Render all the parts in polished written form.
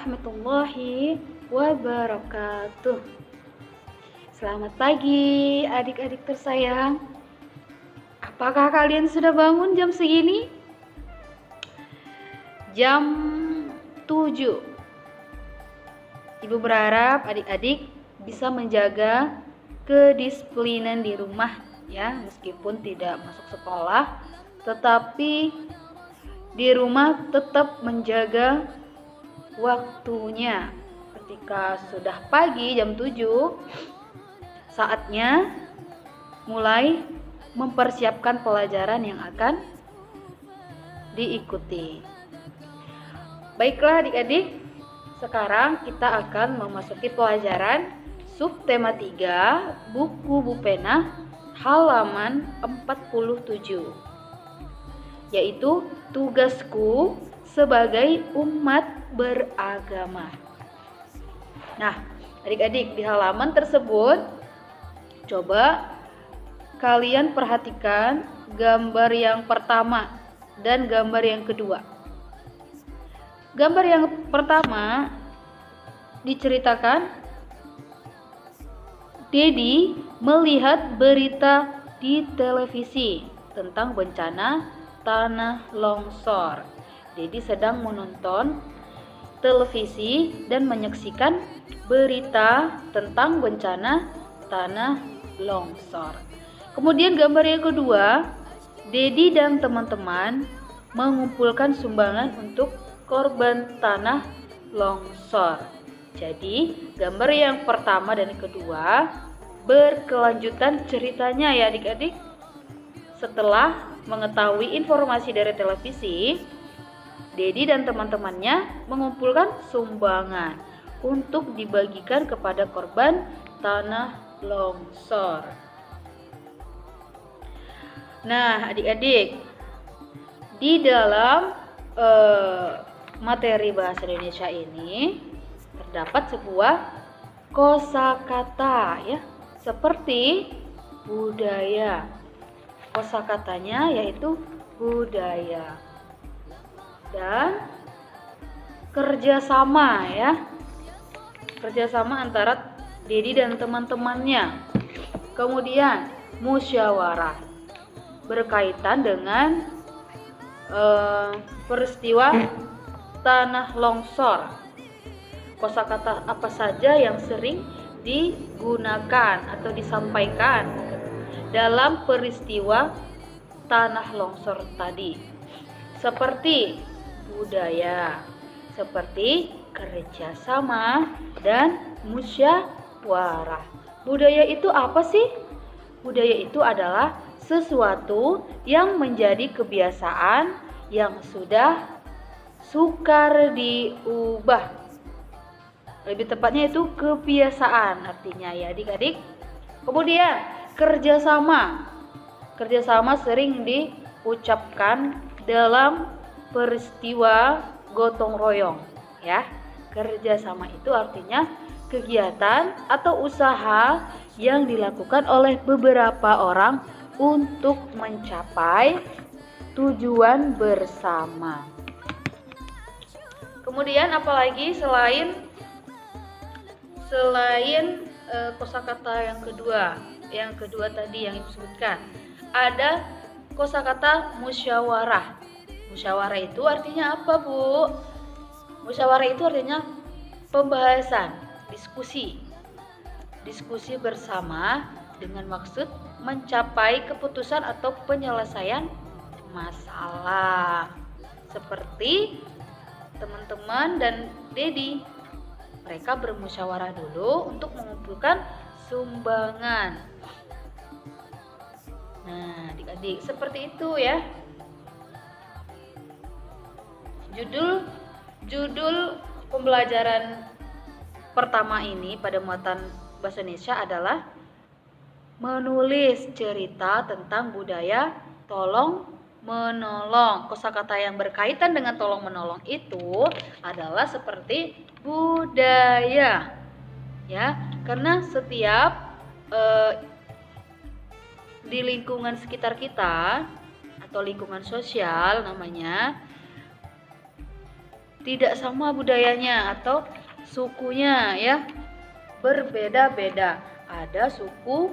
warahmatullahi wabarakatuh. Selamat pagi adik-adik tersayang. Apakah kalian sudah bangun jam segini? Jam 7. Ibu berharap adik-adik bisa menjaga kedisiplinan di rumah ya, meskipun tidak masuk sekolah, tetapi di rumah tetap menjaga waktunya. Ketika sudah pagi jam 7, saatnya mulai mempersiapkan pelajaran yang akan diikuti. Baiklah adik-adik, sekarang kita akan memasuki pelajaran subtema 3 buku Bupena halaman 47, yaitu tugasku sebagai umat beragama. Nah, adik-adik, di halaman tersebut coba kalian perhatikan gambar yang pertama dan gambar yang kedua. Gambar yang pertama diceritakan Dedi melihat berita di televisi tentang bencana tanah longsor. Dedi sedang menonton televisi dan menyaksikan berita tentang bencana tanah longsor. Kemudian gambar yang kedua, Dedi dan teman-teman mengumpulkan sumbangan untuk korban tanah longsor. Jadi gambar yang pertama dan yang kedua berkelanjutan ceritanya ya adik-adik. Setelah mengetahui informasi dari televisi, Dedi dan teman-temannya mengumpulkan sumbangan untuk dibagikan kepada korban tanah longsor. Nah, adik-adik, di dalam materi bahasa Indonesia ini terdapat sebuah kosakata ya, seperti budaya. Kosakatanya yaitu budaya dan kerjasama ya, kerjasama antara Dedi dan teman-temannya. Kemudian musyawarah berkaitan dengan peristiwa tanah longsor. Kosakata apa saja yang sering digunakan atau disampaikan dalam peristiwa tanah longsor tadi, seperti budaya, seperti kerjasama dan musyawarah. Budaya itu apa sih? Budaya itu adalah sesuatu yang menjadi kebiasaan yang sudah sukar diubah. Lebih tepatnya itu kebiasaan artinya ya adik-adik. Kemudian kerjasama. Kerjasama sering diucapkan dalam peristiwa gotong royong ya. Kerjasama itu artinya kegiatan atau usaha yang dilakukan oleh beberapa orang untuk mencapai tujuan bersama. Kemudian apalagi selain kosakata yang kedua tadi yang disebutkan, ada kosakata musyawarah. Musyawarah itu artinya apa, Bu? Musyawarah itu artinya pembahasan, diskusi bersama dengan maksud mencapai keputusan atau penyelesaian masalah. Seperti teman-teman dan Dedi, mereka bermusyawarah dulu untuk mengumpulkan sumbangan. Nah, adik-adik, seperti itu ya. Judul pembelajaran pertama ini pada muatan bahasa Indonesia adalah menulis cerita tentang budaya tolong menolong. Kosakata yang berkaitan dengan tolong menolong itu adalah seperti budaya ya, karena setiap di lingkungan sekitar kita atau lingkungan sosial namanya, tidak sama budayanya atau sukunya ya. Berbeda-beda. Ada suku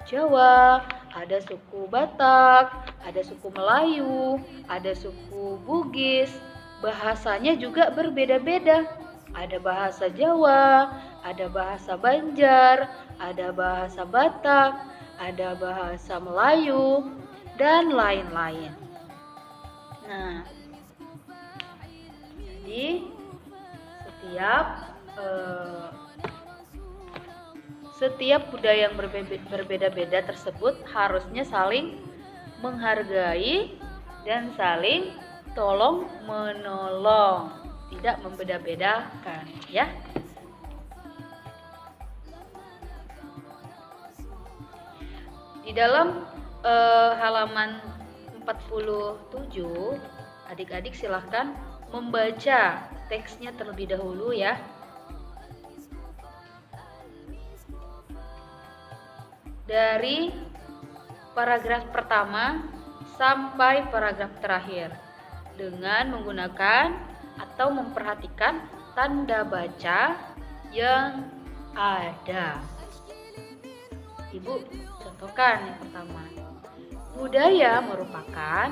Jawa, ada suku Batak, ada suku Melayu, ada suku Bugis. Bahasanya juga berbeda-beda. Ada bahasa Jawa, ada bahasa Banjar, ada bahasa Batak, ada bahasa Melayu, dan lain-lain. Nah, jadi setiap budaya yang berbeda-beda tersebut harusnya saling menghargai dan saling tolong menolong, tidak membeda-bedakan ya. Di dalam halaman 47, adik-adik silahkan membaca teksnya terlebih dahulu ya. Dari paragraf pertama sampai paragraf terakhir dengan menggunakan atau memperhatikan tanda baca yang ada. Ibu contohkan yang pertama. Budaya merupakan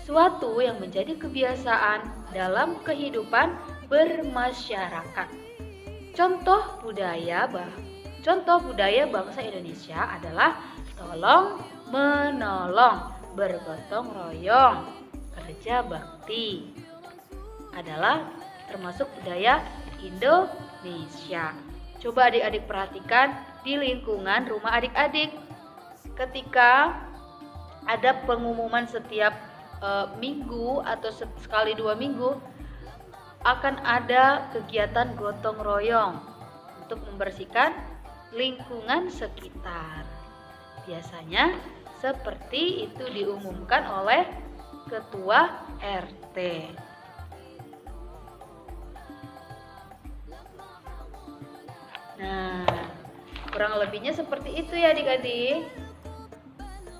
suatu yang menjadi kebiasaan dalam kehidupan bermasyarakat. Contoh budaya bangsa Indonesia adalah tolong menolong, bergotong royong, kerja bakti. Adalah termasuk budaya Indonesia. Coba adik-adik perhatikan di lingkungan rumah adik-adik. Ketika ada pengumuman setiap minggu atau sekali 2 minggu akan ada kegiatan gotong royong untuk membersihkan lingkungan sekitar. Biasanya seperti itu diumumkan oleh ketua RT. Nah, kurang lebihnya seperti itu ya adik-adik.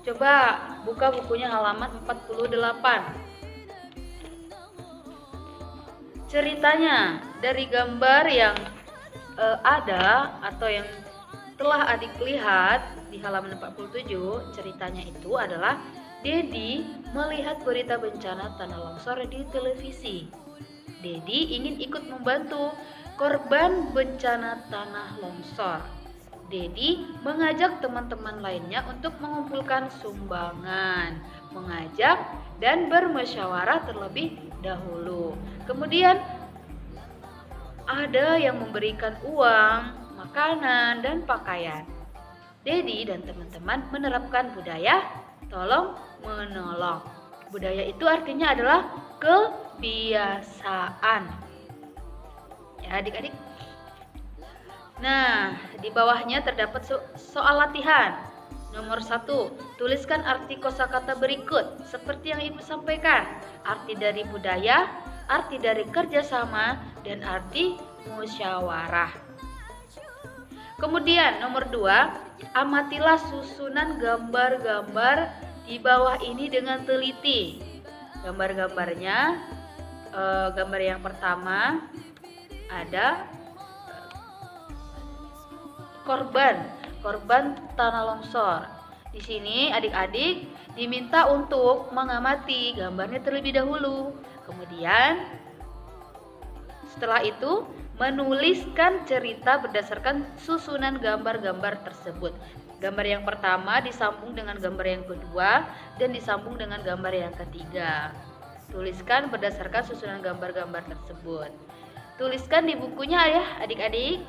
Coba buka bukunya halaman 48. Ceritanya dari gambar yang ada atau yang telah adik lihat di halaman 47, ceritanya itu adalah Dedi melihat berita bencana tanah longsor di televisi. Dedi ingin ikut membantu korban bencana tanah longsor. Dedi mengajak teman-teman lainnya untuk mengumpulkan sumbangan, mengajak dan bermusyawarah terlebih dahulu. Kemudian ada yang memberikan uang, makanan, dan pakaian. Dedi dan teman-teman menerapkan budaya tolong menolong. Budaya itu artinya adalah kebiasaan. Ya adik-adik. Nah, di bawahnya terdapat soal latihan. Nomor 1, tuliskan arti kosakata berikut seperti yang Ibu sampaikan. Arti dari budaya, arti dari kerjasama, dan arti musyawarah. Kemudian nomor 2, amatilah susunan gambar-gambar di bawah ini dengan teliti. Gambar-gambarnya, gambar yang pertama ada korban tanah longsor. Di sini adik-adik diminta untuk mengamati gambarnya terlebih dahulu. Kemudian setelah itu menuliskan cerita berdasarkan susunan gambar-gambar tersebut. Gambar yang pertama disambung dengan gambar yang kedua dan disambung dengan gambar yang ketiga. Tuliskan berdasarkan susunan gambar-gambar tersebut. Tuliskan di bukunya ya adik-adik.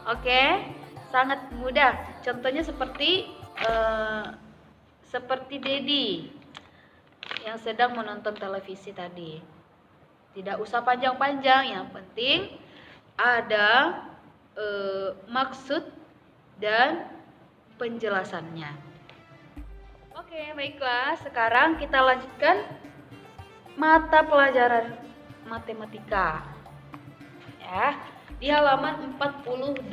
Oke, sangat mudah. Contohnya seperti Dedi yang sedang menonton televisi tadi. Tidak usah panjang-panjang, yang penting ada maksud dan penjelasannya. Oke, baiklah. Sekarang kita lanjutkan mata pelajaran matematika. Ya. Di halaman 48,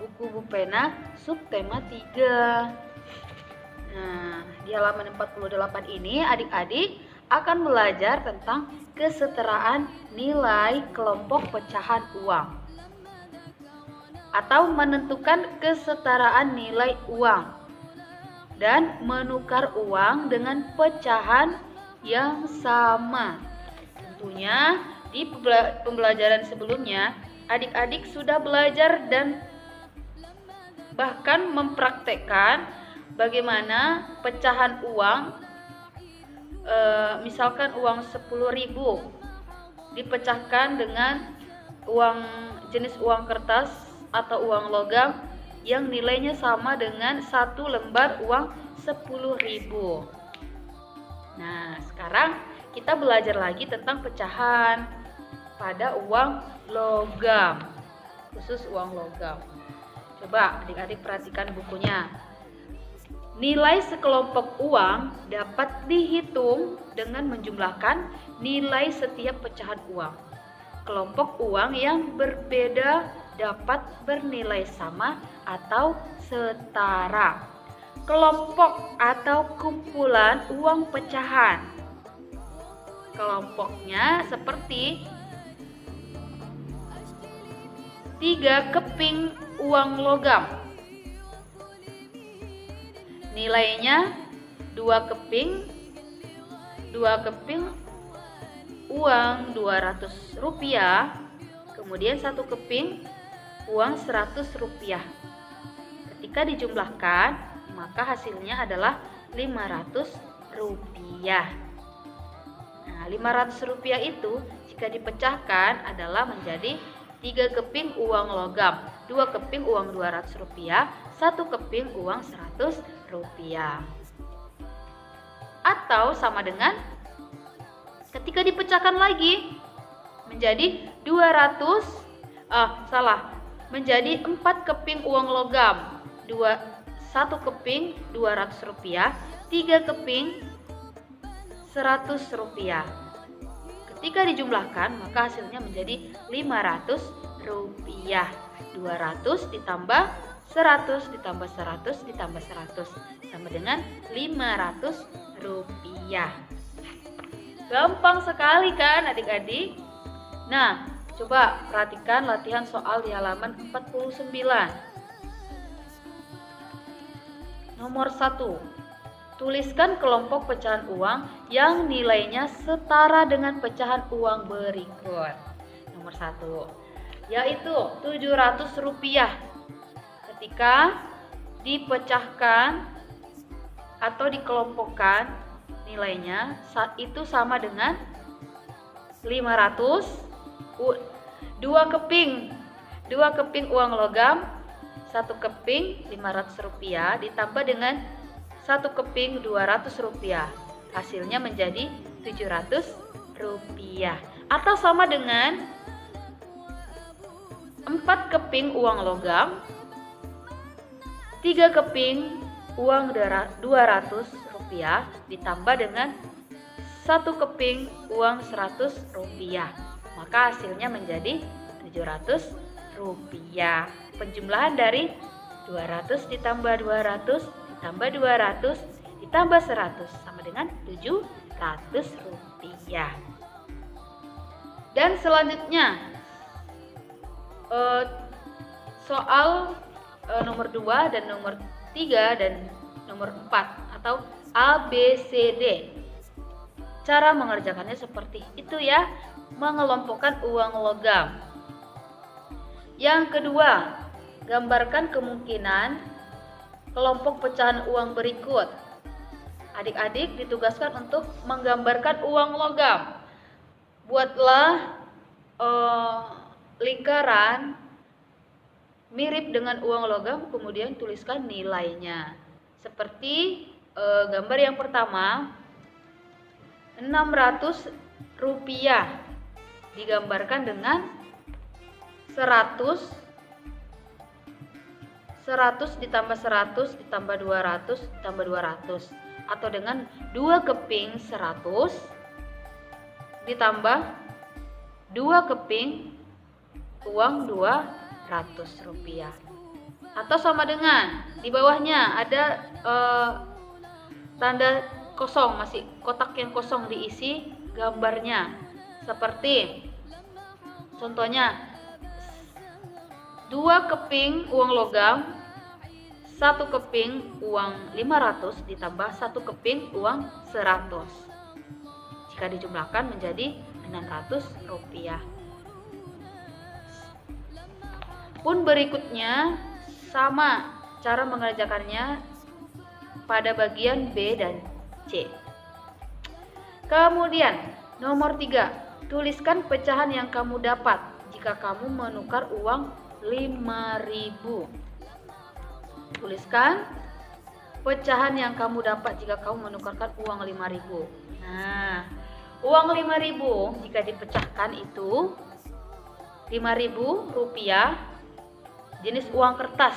buku Bupena subtema 3. Nah, di halaman 48 ini adik-adik akan belajar tentang kesetaraan nilai kelompok pecahan uang atau menentukan kesetaraan nilai uang dan menukar uang dengan pecahan yang sama. Tentunya di pembelajaran sebelumnya adik-adik sudah belajar dan bahkan mempraktekkan bagaimana pecahan uang, misalkan uang 10.000 dipecahkan dengan jenis uang kertas atau uang logam yang nilainya sama dengan satu lembar uang 10.000. Nah, sekarang kita belajar lagi tentang pecahan pada uang logam, khusus uang logam. Coba adik-adik perhatikan bukunya. Nilai sekelompok uang dapat dihitung dengan menjumlahkan nilai setiap pecahan uang. Kelompok uang yang berbeda dapat bernilai sama atau setara. Kelompok atau kumpulan uang pecahan. Kelompoknya seperti 3 keping uang logam. Nilainya 2 keping uang 200 rupiah, kemudian 1 keping uang 100 rupiah. Ketika dijumlahkan, maka hasilnya adalah 500 rupiah. Nah, 500 rupiah itu jika dipecahkan adalah menjadi 3 keping uang logam, 2 keping uang 200 rupiah, 1 keping uang 100 rupiah. Atau sama dengan ketika dipecahkan lagi menjadi menjadi 4 keping uang logam, 1 keping 200 rupiah, 3 keping 100 rupiah. Ketika dijumlahkan maka hasilnya menjadi 500 rupiah. 200 ditambah 100 ditambah 100 ditambah 100 sama dengan 500 rupiah. Gampang sekali kan adik-adik? Nah, coba perhatikan latihan soal di halaman 49. Nomor 1. Tuliskan kelompok pecahan uang yang nilainya setara dengan pecahan uang berikut. Nomor 1, yaitu 700 rupiah. Ketika dipecahkan atau dikelompokkan, nilainya saat itu sama dengan 500, 2 keping uang logam, 1 keping 500 rupiah ditambah dengan 1 keping 200 rupiah. Hasilnya menjadi 700 rupiah. Atau sama dengan 4 keping uang logam, 3 keping uang 200 rupiah ditambah dengan 1 keping uang 100 rupiah. Maka hasilnya menjadi 700 rupiah. Penjumlahan dari 200 ditambah 200 ditambah 200 ditambah 100 sama dengan 700 rupiah. Dan selanjutnya soal nomor 2 dan nomor 3 dan nomor 4 atau ABCD. Cara mengerjakannya seperti itu ya, mengelompokkan uang logam. Yang kedua, gambarkan kemungkinan kelompok pecahan uang berikut. Adik-adik ditugaskan untuk menggambarkan uang logam. Buatlah lingkaran mirip dengan uang logam, kemudian tuliskan nilainya. Seperti gambar yang pertama, 600 rupiah digambarkan dengan 100 ditambah 100 ditambah 200 ditambah 200 atau dengan 2 keping 100 ditambah 2 keping uang 200 rupiah. Atau sama dengan di bawahnya ada tanda kosong, masih kotak yang kosong diisi gambarnya. Seperti contohnya 2 keping uang logam, 1 keping uang 500 ditambah 1 keping uang 100. Jika dijumlahkan menjadi 600 rupiah. Pun berikutnya sama cara mengerjakannya pada bagian B dan C. Kemudian nomor 3, tuliskan pecahan yang kamu dapat jika kamu menukar uang 5.000. Tuliskan pecahan yang kamu dapat jika kamu menukarkan uang 5.000. Nah, uang 5.000 jika dipecahkan itu 5.000 rupiah jenis uang kertas.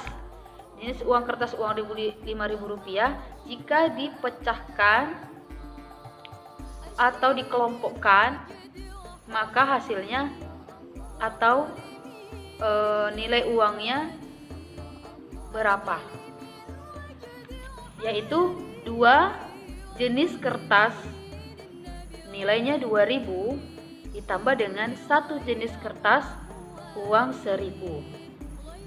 Jenis uang kertas uang 5.000 rupiah jika dipecahkan atau dikelompokkan, maka hasilnya atau nilai uangnya berapa? Yaitu 2 jenis kertas nilainya 2.000 ditambah dengan 1 jenis kertas uang 1.000.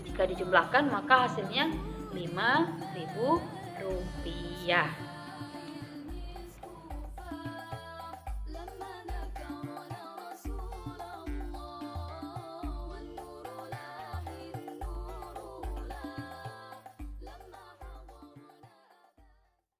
Jika dijumlahkan maka hasilnya 5.000 rupiah.